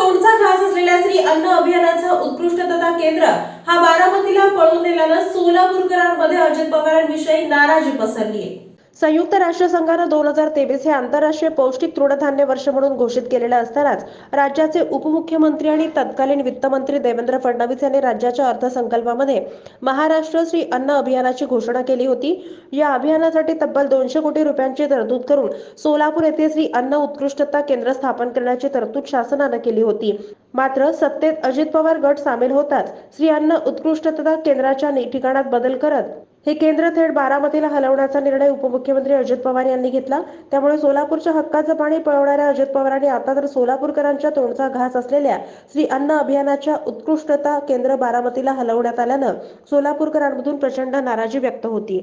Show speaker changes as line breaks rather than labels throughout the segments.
तोंडचा घास असलेल्या श्री अन्न अभियानाचं उत्कृष्टता केंद्र हा बारामतीला पळून नेल्यानं सोलापूरकरांमध्ये अजित पवारांविषयी नाराजी पसरली आहे। संयुक्त राष्ट्रसंघानं 2023 हे आंतरराष्ट्रीय पौष्टिक तृणधान्य वर्ष म्हणून घोषित केलेलं असतानाच राज्याचे उपमुख्यमंत्री आणि तत्कालीन वित्तमंत्री देवेंद्र फडणवीस यांनी राज्याच्या अर्थसंकल्पामध्ये महाराष्ट्र श्री अन्न अभियानाची घोषणा केली होती। या अभियानासाठी तब्बल 200 कोटी रुपयांची तरतूद करून सोलापूर येथे श्री अन्न उत्कृष्टता केंद्र स्थापन करण्याची तरतूद शासनाने केली होती। मात्र सत्तेत अजित पवार गट सामील होताच श्री अन्न उत्कृष्टता केंद्राच्या ठिकाणात बदल करत हे केंद्र थेट बारामतीला हलवण्याचा निर्णय उपमुख्यमंत्री अजित पवार यांनी घेतला। त्यामुळे सोलापूरच्या हक्काचं पाणी पळवणाऱ्या अजित पवारांनी आता तर सोलापूरकरांच्या तोंडचा घास असलेल्या श्री अन्न अभियानाच्या उत्कृष्टता केंद्र बारामतीला हलवण्यात आल्यानं सोलापूरकरांमधून प्रचंड नाराजी व्यक्त होती।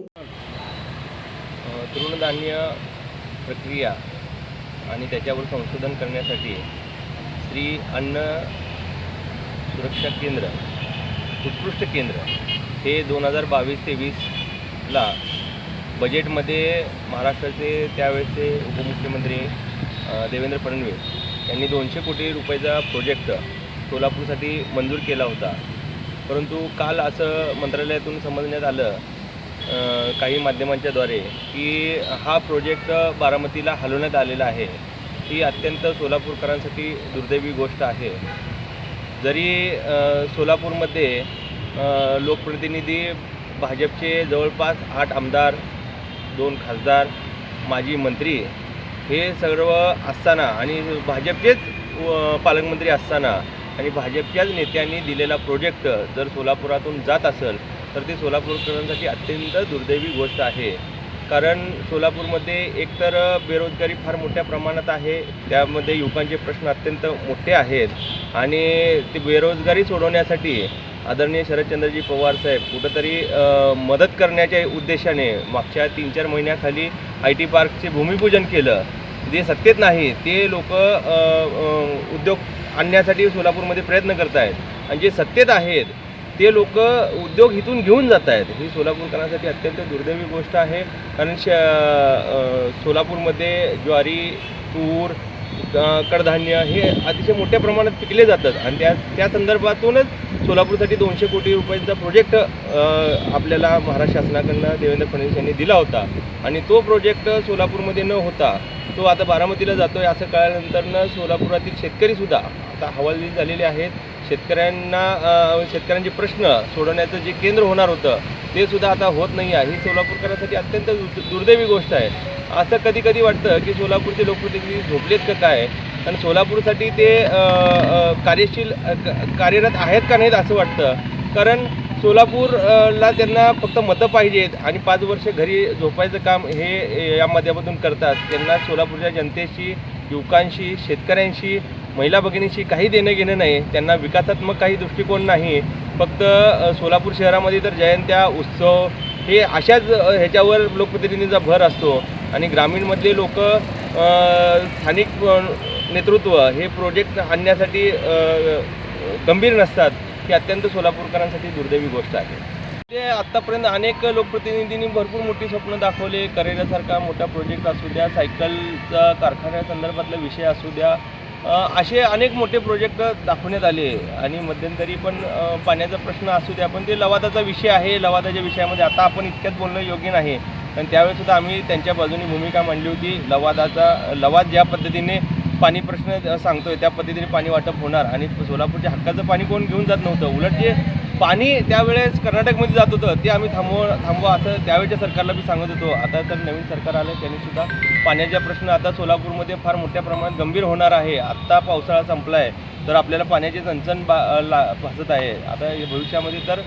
तृणधान्य प्रक्रिया आणि त्याच्यावर संशोधन करण्यासाठी श्री अन्न सुरक्षा केंद्र उत्कृष्ट केंद्र हे 2022-23ला बजेटमध्ये महाराष्ट्राचे त्यावेळेचे उपमुख्यमंत्री देवेंद्र फडणवीस यांनी 200 कोटी रुपयाचा प्रोजेक्ट सोलापूरसाठी मंजूर केला होता। परंतु काल असं मंत्रालयातून समजण्यात आलं काही माध्यमांच्याद्वारे की हा प्रोजेक्ट बारामतीला हलवण्यात आलेला आहे। ही अत्यंत सोलापूरकरांसाठी दुर्दैवी गोष्ट आहे। जरी सोलापूरमध्ये लोकप्रतिनिधी भाजपचे जवळपास 8 आमदार 2 खासदार माजी मंत्री हे सर्व असताना आणि भाजपचेच पालकमंत्री असताना आणि भाजपच्याच नेत्यांनी दिलेला प्रोजेक्ट जर सोलापुरातून जात असेल तर ते सोलापूरकरांसाठी अत्यंत दुर्दैवी गोष्ट आहे। कारण सोलापूरमध्ये एकतर बेरोजगारी फार मोठ्या प्रमाणात आहे, त्यामध्ये युवकांचे प्रश्न अत्यंत मोठे आहेत आणि ते बेरोजगारी सोडवण्यासाठी आदरणीय शरदचंद्रजी पवार साहेब कुठंतरी मदत करण्याच्या उद्देशाने मागच्या 3-4 महिन्याखाली IT पार्कचे भूमिपूजन केलं। जे सत्तेत नाही ते लोक उद्योग आणण्यासाठी सोलापूरमध्ये प्रयत्न करत आहेत आणि जे सत्तेत आहेत ते लोक उद्योग इथून घेऊन जात आहेत। ही सोलापूरकरांसाठी अत्यंत दुर्दैवी गोष्ट आहे। कारण सोलापूरमध्ये ज्वारी तूर कडधान्य हे अतिशय मोठ्या प्रमाणात पिकले जातात आणि त्या संदर्भातूनच सोलापूरसाठी 200 कोटी रुपयांचा प्रोजेक्ट आपल्याला महाराष्ट्र शासनाकडून देवेंद्र फडणवीस यांनी दिला होता आणि तो प्रोजेक्ट सोलापूरमध्ये न होता तो आता बारामतीला जातो आहे। असं कळल्यानंतर सोलापुरातील शेतकरीसुद्धा आता हवालदिल झालेले आहेत। शेतकऱ्यांचे प्रश्न सोडवण्याचं जे केंद्र होणार होतं ते सुद्धा आता होत नाही आहे। ही सोलापूरकरांसाठी अत्यंत दुर्दैवी गोष्ट आहे। असं कधी कधी वाटतं की सोलापूरचे लोकप्रतिनिधी झोपलेत का काय आणि सोलापूरसाठी ते कार्यरत आहेत का नाहीत असं वाटतं। कारण सोलापूरला त्यांना फक्त मतं पाहिजेत आणि 5 वर्ष घरी झोपायचं काम हे या माध्यमातून करतात। त्यांना सोलापूरच्या जनतेशी युवकांशी शेतकऱ्यांशी महिला भगिनींशी काही देणं घेणं नाही। त्यांना विकासात्मक काही दृष्टिकोन नाही। फक्त सोलापूर शहरामध्ये तर जयंत्या उत्सव हे अशाच ह्याच्यावर लोकप्रतिनिधींचा भर असतो आणि ग्रामीणमधले लोक स्थानिक नेतृत्व हे प्रोजेक्ट आणण्यासाठी गंभीर नसतात। ही अत्यंत सोलापूरकरांसाठी दुर्दैवी गोष्ट आहे। ते आत्तापर्यंत अनेक लोकप्रतिनिधींनी भरपूर मोठी स्वप्न दाखवले। करेरासारखा मोठा प्रोजेक्ट असू द्या, सायकलचा कारखान्यासंदर्भातला विषय असू द्या, असे अनेक मोठे प्रोजेक्ट दाखवण्यात आले आणि मध्यंतरी पण पाण्याचा प्रश्न असू द्या, पण ते लवादाचा विषय आहे। लवादाच्या विषयामध्ये आता आपण इतक्यात बोलणं योग्य नाही आणि त्यावेळेसुद्धा आम्ही त्यांच्या बाजूने भूमिका मांडली होती। लवाद ज्या पद्धतीने पाणी प्रश्न सांगतोय त्या पद्धतीने पाणी वाटप होणार आणि सोलापूरच्या हक्काचं पाणी कोण घेऊन जात नव्हतं। उलट जे पाणी त्यावेळेस कर्नाटकमध्ये जात होतं ते आम्ही थांबवा असं त्यावेळेच्या सरकारला बी सांगत होतो। आता तर नवीन सरकार आलं त्यांनीसुद्धा पाण्याचा प्रश्न आता सोलापूरमध्ये फार मोठ्या प्रमाणात गंभीर होणार आहे। आत्ता पावसाळा संपला आहे तर आपल्याला पाण्याची चणचण भासत आहे। आता भविष्यामध्ये तर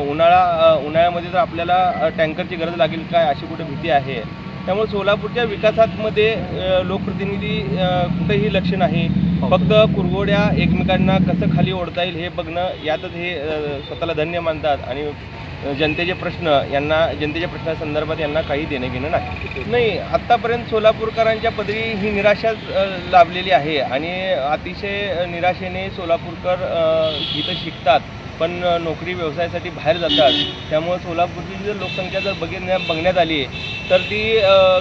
उन्हाळ्यामध्ये तर आपल्याला टँकरची गरज लागेल काय अशी कुठे भीती आहे। त्यामुळे सोलापूरच्या विकासामध्ये लोकप्रतिनिधी कुठेही लक्ष नाही। फक्त कुरघोड्या एकमेकांना कसं खाली ओढता येईल हे बघणं यातच हे स्वतःला धन्य मानतात आणि जनतेच्या प्रश्नासंदर्भात यांना काही देणं घेणं नाही। आत्तापर्यंत सोलापूरकरांच्या पदरी ही निराशाच लाभलेली आहे आणि अतिशय निराशेने सोलापूरकर इथं शिकतात पण नोकरी व्यवसायासाठी बाहेर जातात। त्यामुळे सोलापूरची जर लोकसंख्या जर बघण्यात आली तर ती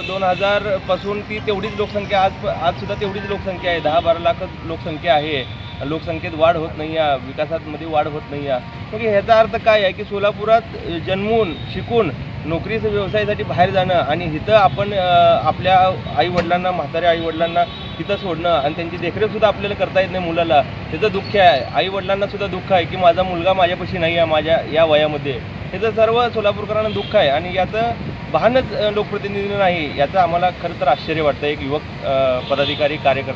2000 पासून ती तेवढीच लोकसंख्या आजसुद्धा तेवढीच लोकसंख्या आहे। 10-12 लाख लोकसंख्या आहे लोकसंख्येत वाढ होत नाही आहे, विकासामध्ये वाढ होत नाही आहे. मग ह्याचा अर्थ काय आहे की सोलापुरात जन्मून शिकून नोकरीचं व्यवसायासाठी बाहेर जाणं आणि इथं आपण आपल्या आईवडिलांना, म्हाताऱ्या आईवडिलांना तिथं सोडणं आणि त्यांची देखरेखसुद्धा आपल्याला करता येत नाही मुलाला, त्याचं दुःख आहे. आईवडिलांनासुद्धा दुःख आहे की माझा मुलगा माझ्यापाशी नाही आहे माझ्या या वयामध्ये. त्याचं सर्व सोलापूरकरांना दुःख आहे आणि याचं भानच लोकप्रतिनिधी नाही, याचं आम्हाला खरं तर आश्चर्य वाटतं एक युवक पदाधिकारी कार्यकर्ता